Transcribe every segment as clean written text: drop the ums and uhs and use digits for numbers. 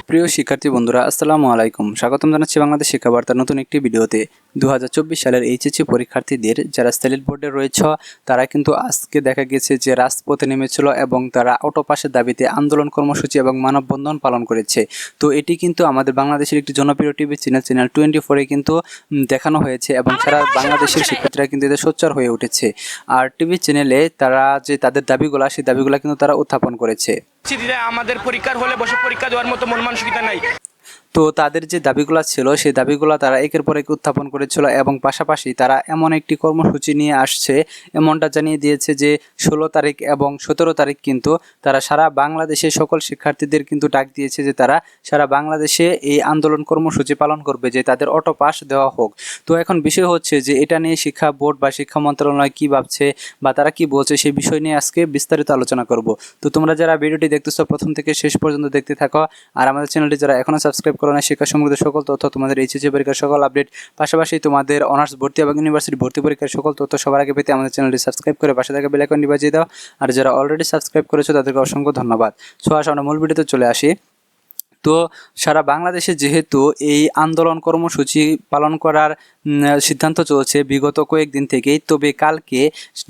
প্রিয় শিক্ষার্থী বন্ধুরা, আসসালামু আলাইকুম। স্বাগতম জানাচ্ছি বাংলাদেশ শিক্ষা বার্তার নতুন একটি ভিডিওতে। 2024 সালের এইচএসসি পরীক্ষার্থীদের যারা সিলেট বোর্ডে রয়েছে তারা কিন্তু আজকে দেখা গেছে যে রাজপথে নেমেছিল এবং তারা অটো পাসের দাবিতে আন্দোলন কর্মসূচি এবং মানববন্ধন পালন করেছে। তো এটি কিন্তু আমাদের বাংলাদেশের একটি জনপ্রিয় টিভি চ্যানেল 24-এ কিন্তু দেখানো হয়েছে এবং সারা বাংলাদেশের শিক্ষার্থীরা কিন্তু এতে সোচ্চার হয়ে উঠেছে। আর টিভি চ্যানেলে তারা যে তাদের দাবিগুলা সেই দাবিগুলা কিন্তু তারা উত্থাপন করেছে। আমাদের পরীক্ষার হলে বসে পরীক্ষা দেওয়ার মতো মন মানসিকতা নাই। তো তাদের যে দাবিগুলো ছিল সেই দাবিগুলো তারা একের পর এক উত্থাপন করেছিল এবং পাশাপাশি তারা এমন একটি কর্মসূচি নিয়ে আসছে, এমনটা জানিয়ে দিয়েছে যে 16 তারিখ এবং 17 তারিখ কিন্তু তারা সারা বাংলাদেশের সকল শিক্ষার্থীদের কিন্তু ডাক দিয়েছে যে তারা সারা বাংলাদেশে এই আন্দোলন কর্মসূচি পালন করবে, যে তাদের অটো পাস দেওয়া হোক। তো এখন বিষয় হচ্ছে যে এটা নিয়ে শিক্ষা বোর্ড বা শিক্ষা মন্ত্রণালয় কি ভাবছে বা তারা কি বলছে সেই বিষয় নিয়ে আজকে বিস্তারিত আলোচনা করব। তো তোমরা যারা ভিডিওটি দেখতেছো প্রথম থেকে শেষ পর্যন্ত দেখতে থাকো, আর আমাদের চ্যানেলটি যারা এখনো সাবস্ক্রাইব করোনা শিক্ষা সমৃদ্ধ সকল তথ্য, তোমাদের এইচএসসি পরীক্ষার সকল আপডেট, পাশাপাশি তোমাদের অনার্স ভর্তি এবং ইউনিভার্সিটি ভর্তি পরীক্ষার সকল তথ্য সবার আগে পেতে আমাদের চ্যানেলটি সাবস্ক্রাইব করে পাশে থাকা বেল আইকনটি বাজিয়ে দাও। আর যারা অলরেডি সাবস্ক্রাইব করেছো তাদেরকে অসংখ্য ধন্যবাদ। সো আসো আমরা মূল ভিডিওতে চলে আসি। তো সারা বাংলাদেশে যেহেতু এই আন্দোলন কর্মসূচি পালন করার সিদ্ধান্ত চলছে বিগত কয়েকদিন থেকেই, তবে কালকে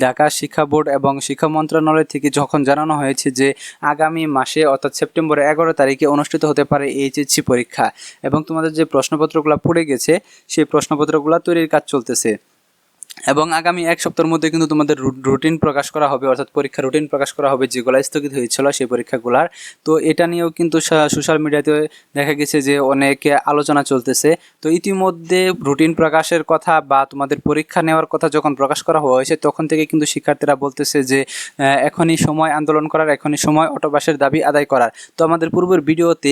ঢাকা শিক্ষা বোর্ড এবং শিক্ষা মন্ত্রণালয় থেকে যখন জানানো হয়েছে যে আগামী মাসে অর্থাৎ সেপ্টেম্বরের 11 তারিখে অনুষ্ঠিত হতে পারে এইচএসসি পরীক্ষা এবং তোমাদের যে প্রশ্নপত্রগুলো পড়ে গেছে সেই প্রশ্নপত্রগুলো তৈরির কাজ চলতেছে এবং আগামী এক সপ্তাহের মধ্যে কিন্তু তোমাদের রুটিন প্রকাশ করা হবে, অর্থাৎ পরীক্ষা রুটিন প্রকাশ করা হবে যেগুলো স্থগিত হয়েছিল সেই পরীক্ষাগুলার। তো এটা নিয়েও কিন্তু সোশ্যাল মিডিয়াতে দেখা গেছে যে অনেক আলোচনা চলতেছে। তো ইতিমধ্যে রুটিন প্রকাশের কথা বা তোমাদের পরীক্ষা নেওয়ার কথা যখন প্রকাশ করা হয়েছে তখন থেকে কিন্তু শিক্ষার্থীরা বলতেছে যে এখনই সময় আন্দোলন করার, এখনই সময় অটো পাসের দাবি আদায় করার। তো আমাদের পূর্বের ভিডিওতে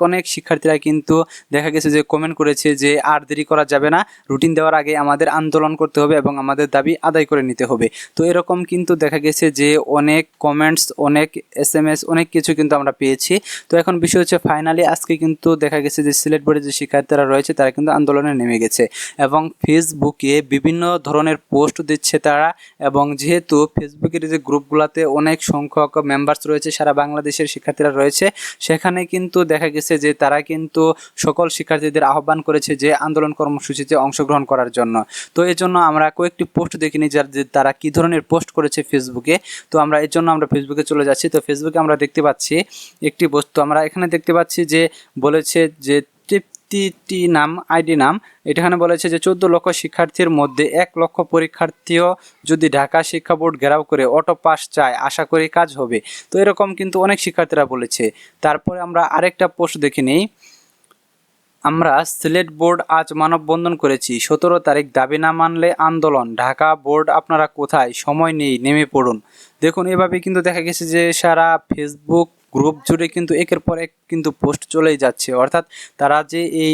অনেক শিক্ষার্থীরা কিন্তু দেখা গেছে যে কমেন্ট করেছে যে আর দেরি করা যাবে না, রুটিন দেওয়ার আগে আমাদের আন্দোলন করতে হবে এবং আমাদের দাবি আদায় করে নিতে হবে। তো এরকম কিন্তু দেখা গেছে যে অনেক কমেন্টস, অনেক SMS, অনেক কিছু কিন্তু আমরা পেয়েছি। তো এখন বিষয় হচ্ছে ফাইনালি আজকে কিন্তু দেখা গেছে যে সিলেট বোর্ডের যে শিক্ষার্থীরা রয়েছে তারা কিন্তু আন্দোলনে নেমে গেছে এবং ফেসবুকে বিভিন্ন ধরনের পোস্ট দিচ্ছে তারা। এবং যেহেতু ফেসবুকের যে গ্রুপগুলোতে অনেক সংখ্যক মেম্বার্স রয়েছে, সারা বাংলাদেশের শিক্ষার্থীরা রয়েছে, সেখানে কিন্তু দেখা গেছে যে তারা কিন্তু সকল শিক্ষার্থীদের আহ্বান করেছে যে আন্দোলন কর্মসূচিতে অংশগ্রহণ করার জন্য। তো এই জন্য আমরা কয়েকটি পোস্ট দেখিনি যার যে তারা কী ধরনের পোস্ট করেছে ফেসবুকে। তো আমরা এর জন্য আমরা ফেসবুকে চলে যাচ্ছি। তো ফেসবুকে আমরা দেখতে পাচ্ছি একটি বস্তু, আমরা এখানে দেখতে পাচ্ছি যে বলেছে যে তৃপ্তি নাম আইডি নাম, এখানে বলেছে যে 14 লক্ষ শিক্ষার্থীর মধ্যে 1 লক্ষ পরীক্ষার্থীও যদি ঢাকা শিক্ষা বোর্ড ঘেরাও করে অটো পাস চায় আশা করি কাজ হবে। তো এরকম কিন্তু অনেক শিক্ষার্থীরা বলেছে। তারপরে আমরা আরেকটা পোস্ট দেখে নিই। আমরা সিলেট বোর্ড আজ মানববন্ধন করেছি, 17 তারিখ দাবি না মানলে আন্দোলন। ঢাকা বোর্ড আপনারা কোথায়? সময় নেই, নেমে পড়ুন। দেখুন এভাবে কিন্তু দেখা গেছে যে সারা ফেসবুক গ্রুপ জুড়ে কিন্তু একের পর এক কিন্তু পোস্ট চলেই যাচ্ছে, অর্থাৎ তারা যে এই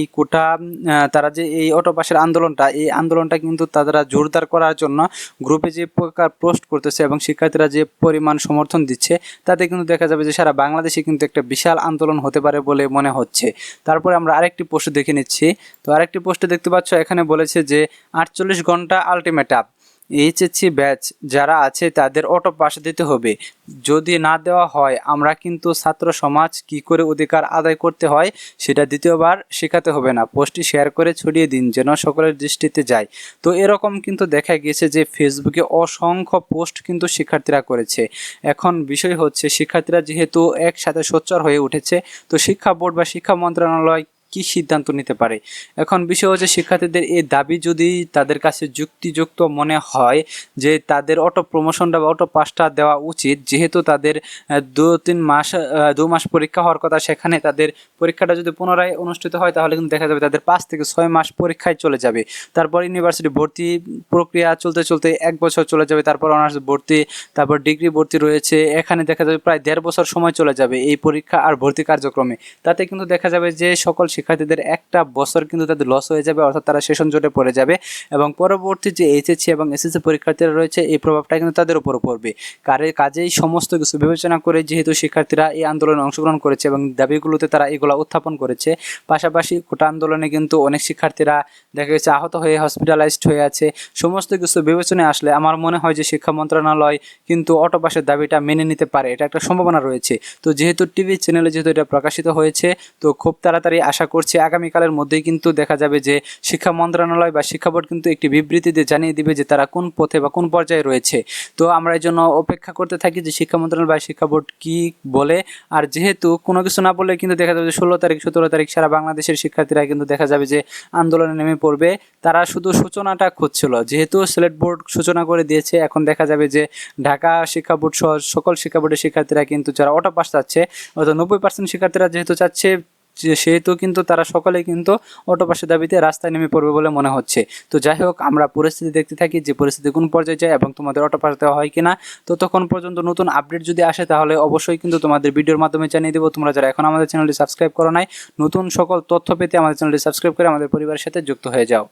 তারা যে এই অটো পাসের আন্দোলনটা, এই আন্দোলনটা কিন্তু তারা জোরদার করার জন্য গ্রুপে যে প্রকার পোস্ট করতেছে এবং শিক্ষার্থীরা যে পরিমাণ সমর্থন দিচ্ছে তাতে কিন্তু দেখা যাবে যে সারা বাংলাদেশে কিন্তু একটা বিশাল আন্দোলন হতে পারে বলে মনে হচ্ছে। তারপরে আমরা আরেকটি পোস্ট দেখে নিচ্ছি। তো আরেকটি পোস্টে দেখতে পাচ্ছ এখানে বলেছে যে 48 ঘন্টা আলটিমেটাম, এইচএসসি ব্যাচ যারা আছে তাদের অটো পাস দিতে হবে, যদি না দেওয়া হয় আমরা কিন্তু ছাত্র সমাজ কি করে অধিকার আদায় করতে হয় সেটা দ্বিতীয়বার শেখাতে হবে না। পোস্টটি শেয়ার করে ছড়িয়ে দিন যেন সকলের দৃষ্টিতে যায়। তো এরকম কিন্তু দেখা গেছে যে ফেসবুকে অসংখ্য পোস্ট কিন্তু শিক্ষার্থীরা করেছে। এখন বিষয় হচ্ছে শিক্ষার্থীরা যেহেতু একসাথে সোচ্চার হয়ে উঠেছে, তো শিক্ষা বোর্ড বা শিক্ষা মন্ত্রণালয় কি সিদ্ধান্ত নিতে পারে। এখন বিষয় হচ্ছে শিক্ষার্থীদের এই দাবি যদি তাদের কাছে যুক্তিযুক্ত মনে হয় যে তাদের অটো প্রমোশনটা বা অটো পাসটা দেওয়া উচিত, যেহেতু তাদের 2 মাস পরীক্ষা হওয়ার কথা, সেখানে তাদের পরীক্ষাটা যদি পুনরায় অনুষ্ঠিত হয় তাহলে কিন্তু দেখা যাবে তাদের 5 থেকে 6 মাস পরীক্ষায় চলে যাবে। তারপর ইউনিভার্সিটি ভর্তি প্রক্রিয়া চলতে 1 বছর চলে যাবে, তারপর অনার্স ভর্তি, তারপর ডিগ্রি ভর্তি রয়েছে, এখানে দেখা যাবে প্রায় 1.5 বছর সময় চলে যাবে এই পরীক্ষা আর ভর্তি কার্যক্রমে। তাতে কিন্তু দেখা যাবে যে সকল শিক্ষার্থীদের একটা বছর কিন্তু তাদের লস হয়ে যাবে, অর্থাৎ তারা সেশন জটে পড়ে যাবে এবং পরবর্তী যে এইচএসসি এবং এসএসসি পরীক্ষার্থীরা রয়েছে এই প্রভাবটা কিন্তু তাদের উপর পড়বে। কাজেই সমস্ত কিছু বিবেচনা করে যেহেতু শিক্ষার্থীরা এই আন্দোলনে অংশগ্রহণ করেছে এবং দাবিগুলোতে তারা এগুলো উত্থাপন করেছে, পাশাপাশি কোটা আন্দোলনে কিন্তু অনেক শিক্ষার্থীরা দেখা গেছে আহত হয়ে হসপিটালাইজড হয়ে আছে। সমস্ত কিছু বিবেচনায় আসলে আমার মনে হয় যে শিক্ষা মন্ত্রণালয় কিন্তু অটো পাসের দাবিটা মেনে নিতে পারে, এটা একটা সম্ভাবনা রয়েছে। তো যেহেতু টিভি চ্যানেলে যেহেতু এটা প্রকাশিত হয়েছে, তো খুব তাড়াতাড়ি আশা করছি আগামীকালের মধ্যেই কিন্তু দেখা যাবে যে শিক্ষা মন্ত্রণালয় বা শিক্ষা বোর্ড কিন্তু একটি বিবৃতি দিয়ে জানিয়ে দিবে যে তারা কোন পথে বা কোন পর্যায়ে রয়েছে। তো আমরা এই জন্য অপেক্ষা করতে থাকি যে শিক্ষা মন্ত্রণালয় বা শিক্ষা বোর্ড কী বলে। আর যেহেতু কোনো কিছু না বললে কিন্তু দেখা যাবে যে 16 তারিখ 17 তারিখ সারা বাংলাদেশের শিক্ষার্থীরা কিন্তু দেখা যাবে যে আন্দোলনে নেমে পড়বে। তারা শুধু সূচনাটা খুঁজছিল, যেহেতু সিলেট বোর্ড সূচনা করে দিয়েছে, এখন দেখা যাবে যে ঢাকা শিক্ষা বোর্ড সহ সকল শিক্ষা বোর্ডের শিক্ষার্থীরা কিন্তু যারা অটো পাস চাচ্ছে, অর্থাৎ 90% শিক্ষার্থীরা যেহেতু চাচ্ছে সেহেতু কিন্তু তারা সকলেই কিন্তু অটো পাসের দাবিতে রাস্তায় নেমে পড়বে বলে মনে হচ্ছে। তো যাই হোক, আমরা পরিস্থিতি দেখতে থাকি যে পরিস্থিতি কোন পর্যায়ে যায় এবং তোমাদের অটো পাস দেওয়া হয় কিনা। তো তখন পর্যন্ত নতুন আপডেট যদি আসে তাহলে অবশ্যই কিন্তু তোমাদের ভিডিওর মাধ্যমে জানিয়ে দেবো। তোমরা যারা এখন আমাদের চ্যানেলটি সাবস্ক্রাইব করো নাই, নতুন সকল তথ্য পেতে আমাদের চ্যানেলটি সাবস্ক্রাইব করে আমাদের পরিবারের সাথে যুক্ত হয়ে যাও।